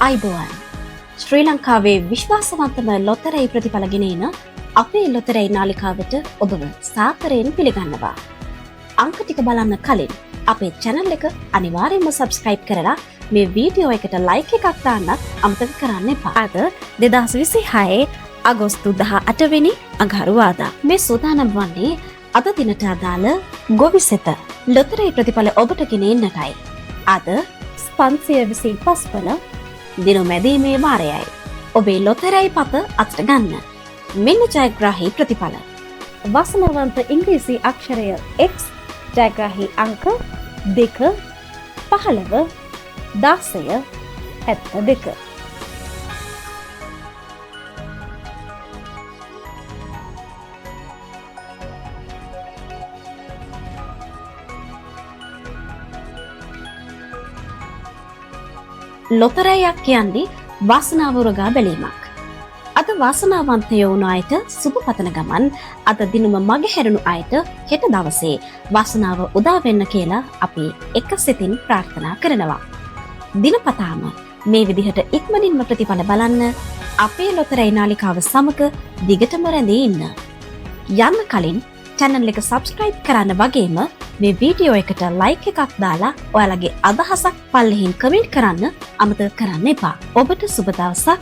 අයිබෝවන් ශ්‍රී ලංකාවේ විශ්වාසවන්තම ලොතරැයි ප්‍රතිඵල ගෙන එන අපේ ලොතරැයි නාලිකාවට ඔබව සාදරයෙන් පිළිගන්නවා. අංක ටික බලන්න කලින් අපේ channel එක අනිවාර්යයෙන්ම subscribe කරලා මේ වීඩියෝ එකට like එකක් දාන්න අමතක කරන්න එපා. අද 2026 අගෝස්තු 18 වෙනි අඟහරුවාදා මේ සූදානම් වන්නේ අද දිනට අදාළ ගොවිසෙත ලොතරැයි ප්‍රතිඵල ඔබට ගෙන එන්නටයි. අද 525 වන දින මැදීමේ වාරයයි. ඔබේ ලොතරැයි පත අතට ගන්න. මෙන්න ජයග්‍රාහී ප්‍රතිඵල. වාසනාවන්ත ඉංග්‍රීසි අක්ෂරය X, ජයග්‍රාහී අංක 2, 15, 16, 72. ලොතරැයියක් කියන්නේ වාසනාව උරගා බැලීමක්. අද වාසනාවන්තයෝ වුණු අයට සුබ පතන ගමන් අද දිනම මගහැරුණු අයට හෙට දවසේ වාසනාව උදා වෙන්න කියලා අපි එක සිතින් ප්‍රාර්ථනා කරනවා. දිනපතාම මේ විදිහට ඉක්මනින්ම ප්‍රතිඵල බලන්න අපේ ලොතරැයි නාලිකාව සමග දිගටම රැඳී ඉන්න. යන්න කලින් channel එක subscribe කරන්න වගේම මේ වීඩියෝ එකට like එකක් දාලා ඔයාලගේ අදහසක් පල්ලෙහින් කමෙන්ට් කරන්න අමතක කරන්න එපා. ඔබට සුබ දවසක්.